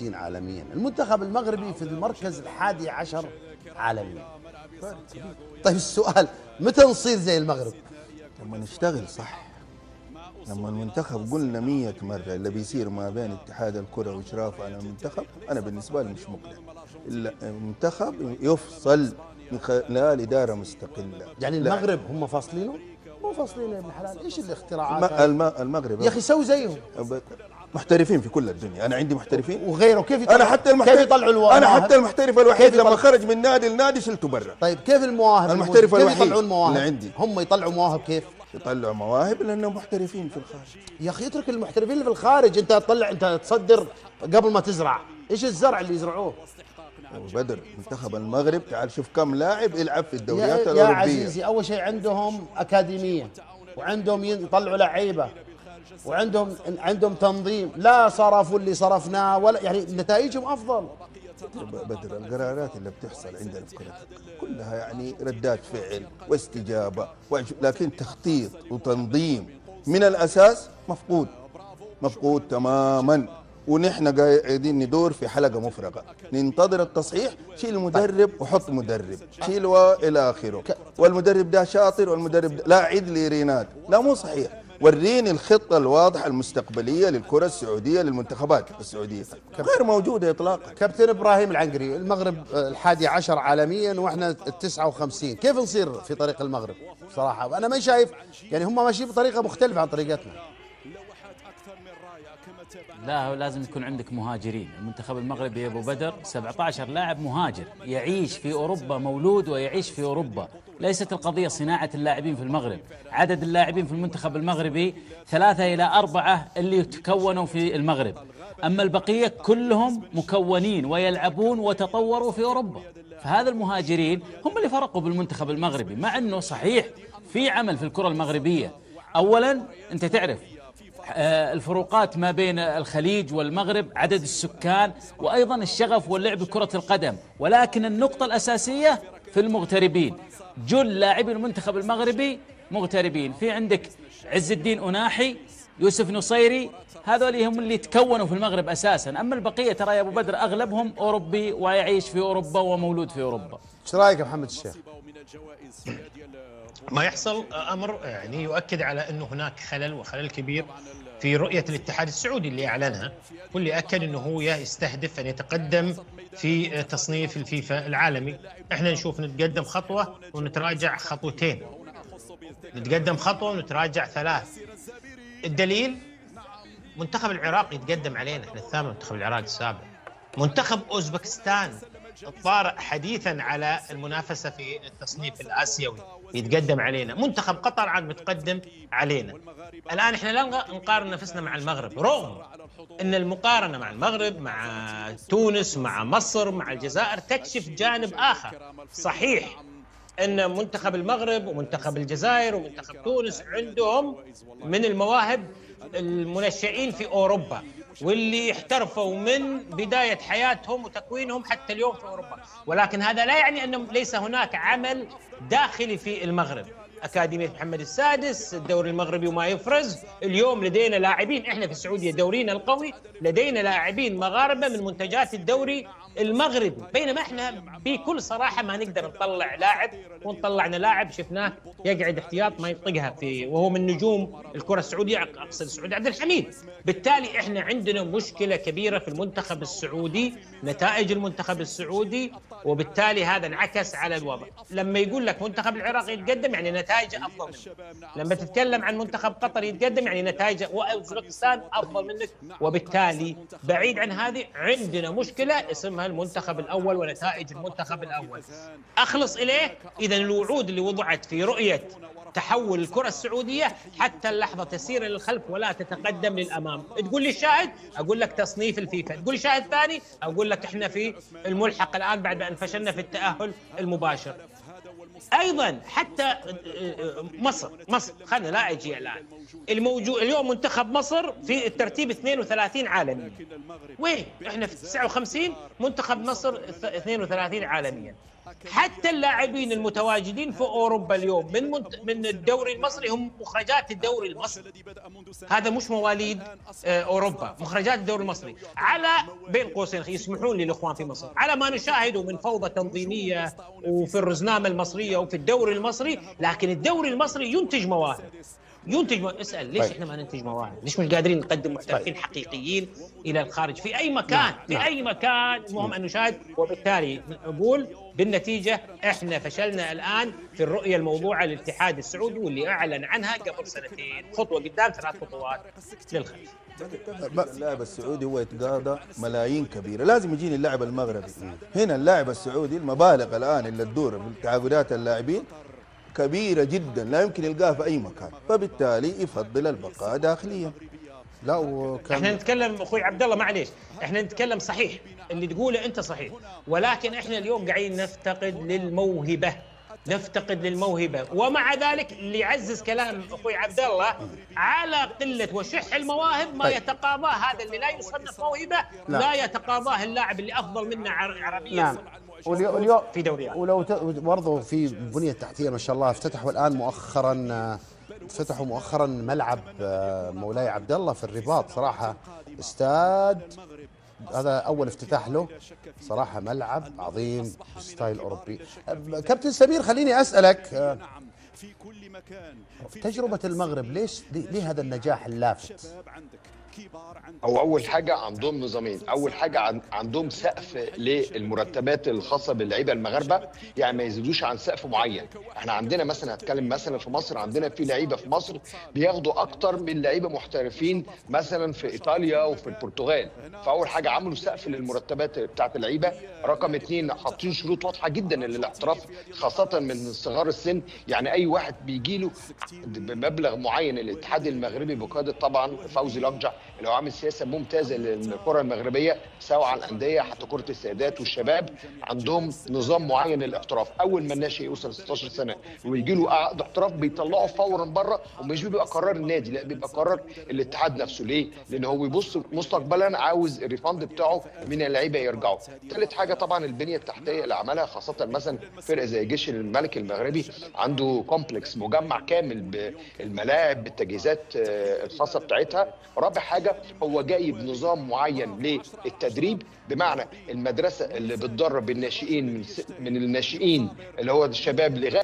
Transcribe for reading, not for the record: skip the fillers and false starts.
عالميا. المنتخب المغربي في المركز ال11 عالميا. طيب السؤال، متى نصير زي المغرب؟ لما نشتغل صح. لما المنتخب قلنا 100 مرة اللي بيصير ما بين اتحاد الكرة وإشرافه على المنتخب، أنا بالنسبة لي مش مقنع. المنتخب يفصل من خلال إدارة مستقلة. يعني المغرب هم فاصلينه؟ مو فاصلينه يا ابن الحلال، ايش الاختراعات؟ المغرب يا اخي سوي زيهم. محترفين في كل الدنيا، انا عندي محترفين وغيره. كيف يطلعوا؟ انا حتى المحترف، كيف يطلعوا المواهب؟ انا حتى المحترف الوحيد لما خرج من نادي لنادي شلته برا. طيب كيف المواهب؟ المحترف الوحيد كيف يطلعون مواهب؟ اللي عندي. هم يطلعوا مواهب كيف؟ يطلعوا مواهب لانهم محترفين في الخارج. يا اخي اترك المحترفين اللي في الخارج، انت تطلع، انت تصدر قبل ما تزرع. ايش الزرع اللي يزرعوه؟ ابو بدر، منتخب المغرب تعال شوف كم لاعب يلعب في الدوريات يا الاوروبيه. يا عزيزي، اول شيء عندهم اكاديميه، وعندهم يطلعوا لعيبه، وعندهم تنظيم. لا صرفوا اللي صرفناه ولا يعني نتائجهم افضل. بدر، القرارات اللي بتحصل عندنا في كرة كلها يعني ردات فعل واستجابه، لكن تخطيط وتنظيم من الاساس مفقود تماما. ونحن قاعدين ندور في حلقه مفرغه، ننتظر التصحيح. شيل المدرب وحط مدرب، شيل والى اخره. والمدرب ده شاطر، والمدرب ده لا عيد لي ريناد، لا مو صحيح. وريني الخطه الواضحه المستقبليه للكره السعوديه، للمنتخبات السعوديه، غير موجوده اطلاقا. كابتن ابراهيم العنقري، المغرب ال11 عالميا واحنا ال59، كيف نصير في طريق المغرب؟ بصراحه انا ما شايف، يعني هم ماشيين بطريقه مختلفه عن طريقتنا. لا، هو لازم يكون عندك مهاجرين. المنتخب المغربي يا ابو بدر 17 لاعب مهاجر يعيش في اوروبا، مولود ويعيش في اوروبا. ليست القضيه صناعه اللاعبين في المغرب. عدد اللاعبين في المنتخب المغربي 3 إلى 4 اللي يتكونوا في المغرب، اما البقيه كلهم مكونين ويلعبون وتطوروا في اوروبا. فهذا المهاجرين هم اللي فرقوا بالمنتخب المغربي، مع انه صحيح في عمل في الكره المغربيه. اولا انت تعرف الفروقات ما بين الخليج والمغرب، عدد السكان، وأيضا الشغف واللعب بكرة القدم، ولكن النقطة الأساسية في المغتربين. جل لاعبي المنتخب المغربي مغتربين. في عندك عز الدين أناحي، يوسف نصيري، هذول هم اللي تكونوا في المغرب أساسا. أما البقية ترى يا أبو بدر أغلبهم أوروبي ويعيش في أوروبا ومولود في أوروبا. ايش رايك يا محمد الشيخ؟ ما يحصل أمر يعني يؤكد على أنه هناك خلل كبير في رؤية الاتحاد السعودي اللي أعلنها، واللي أكد أنه هو يستهدف أن يتقدم في تصنيف الفيفا العالمي. احنا نشوف نتقدم خطوة ونتراجع خطوتين، نتقدم خطوة ونتراجع 3. الدليل منتخب العراق يتقدم علينا، احنا الثامن، منتخب العراق السابع. منتخب أوزبكستان الطارئ حديثا على المنافسة في التصنيف الآسيوي يتقدم علينا. منتخب قطر عاد متقدم علينا. الآن احنا لا نقارن نفسنا مع المغرب، رغم أن المقارنة مع المغرب، مع تونس، مع مصر، مع الجزائر تكشف جانب آخر. صحيح أن منتخب المغرب ومنتخب الجزائر ومنتخب تونس عندهم من المواهب المنشئين في أوروبا، واللي احترفوا من بداية حياتهم وتكوينهم حتى اليوم في أوروبا، ولكن هذا لا يعني أن ليس هناك عمل داخلي في المغرب. أكاديمية محمد السادس، الدوري المغربي وما يفرز. اليوم لدينا لاعبين، احنا في السعودية دورينا القوي لدينا لاعبين مغاربة من منتجات الدوري المغربي، بينما احنا بكل صراحة ما نقدر نطلع لاعب، ونطلعنا لاعب شفناه يقعد احتياط ما يطقها في، وهو من نجوم الكرة السعودية، اقصد سعود عبد الحميد. بالتالي احنا عندنا مشكلة كبيرة في المنتخب السعودي، نتائج المنتخب السعودي، وبالتالي هذا انعكس على الوضع. لما يقول لك منتخب العراق يتقدم يعني نتائج افضل منك، لما تتكلم عن منتخب قطر يتقدم يعني نتائج، واوزبكستان افضل منك. وبالتالي بعيد عن هذه عندنا مشكلة اسمها المنتخب الأول ونتائج المنتخب الأول. أخلص إليه. إذن الوعود اللي وضعت في رؤية تحول الكرة السعودية حتى اللحظة تسير للخلف ولا تتقدم للأمام. تقول لي الشاهد، أقول لك تصنيف الفيفا. تقول لي شاهد ثاني، أقول لك إحنا في الملحق الآن بعد أن فشلنا في التأهل المباشر. ايضا حتى مصر خلينا لا اجي الان الموجود اليوم منتخب مصر في الترتيب 32 عالميا. وين احنا في 59؟ منتخب مصر 32 عالميا. حتى اللاعبين المتواجدين في اوروبا اليوم من الدوري المصري هم مخرجات الدوري المصري، هذا مش مواليد اوروبا، مخرجات الدوري المصري. على بين قوسين يسمحون لي الاخوان في مصر، على ما نشاهده من فوضى تنظيميه وفي الرزنامه المصريه وفي الدوري المصري، لكن الدوري المصري ينتج مواهب، اسال ليش احنا ما ننتج مواهب؟ ليش مش قادرين نقدم محترفين حقيقيين الى الخارج في اي مكان؟ في اي مكان المهم ان نشاهد. وبالتالي نقول بالنتيجه احنا فشلنا الان في الرؤيه الموضوعه للاتحاد السعودي واللي اعلن عنها قبل سنتين، خطوه قدام 3 خطوات للخلف. اللاعب السعودي هو يتقاضى ملايين كبيره، لازم يجيني اللاعب المغربي. هنا اللاعب السعودي المبالغ الان اللي تدور في تعاقدات اللاعبين كبيرة جدا لا يمكن يلقاها في أي مكان، فبالتالي يفضل البقاء داخليا. لا وكان احنا نتكلم اخوي عبد الله معليش، احنا نتكلم صحيح اللي تقوله انت صحيح، ولكن احنا اليوم قاعدين نفتقد للموهبة، ومع ذلك اللي يعزز كلام اخوي عبد الله على قلة وشح المواهب ما يتقاضاه هذا اللي لا يصنف موهبة، لا يتقاضاه اللاعب اللي افضل منا عربيا. نعم. واليوم في دوريات، ولو برضه في البنية التحتية ما شاء الله افتتحوا الآن مؤخرا ملعب مولاي عبد الله في الرباط، صراحة استاد هذا أول افتتاح له، صراحة ملعب عظيم ستايل أوروبي. كابتن سمير خليني أسألك، تجربة المغرب ليه هذا النجاح اللافت؟ هو أول حاجة عندهم نظامين، أول حاجة عندهم سقف للمرتبات الخاصة باللعيبة المغاربة، يعني ما يزيدوش عن سقف معين. احنا عندنا مثلا هتكلم مثلا في مصر، عندنا في لعيبة في مصر بياخدوا أكتر من لعيبة محترفين مثلا في إيطاليا وفي البرتغال. فأول حاجة عملوا سقف للمرتبات بتاعت اللعيبة. رقم 2 حاطين شروط واضحة جدا للاحتراف خاصة من صغار السن، يعني أي واحد بيجي له بمبلغ معين. الاتحاد المغربي بقيادة طبعا فوزي لقجع اللي هو عامل سياسه ممتازه للكره المغربيه سواء على الانديه حتى كره السيدات والشباب، عندهم نظام معين للاحتراف. اول ما الناشئ يوصل 16 سنه ويجي له عقد احتراف بيطلعه فورا بره، ومش بيبقى قرار النادي، لا بيبقى قرار الاتحاد نفسه. ليه؟ لان هو بيبص مستقبلا عاوز الريفاند بتاعه من اللعيبه يرجعوا. ثالث حاجه طبعا البنيه التحتيه اللي عملها، خاصه مثلا فرقه زي جيش الملك المغربي عنده كومبلكس مجمع كامل بالملاعب بالتجهيزات الخاصه بتاعتها. رابع حاجه هو جايب نظام معين للتدريب، بمعنى المدرسه اللي بتدرب الناشئين من الناشئين اللي هو الشباب لغايه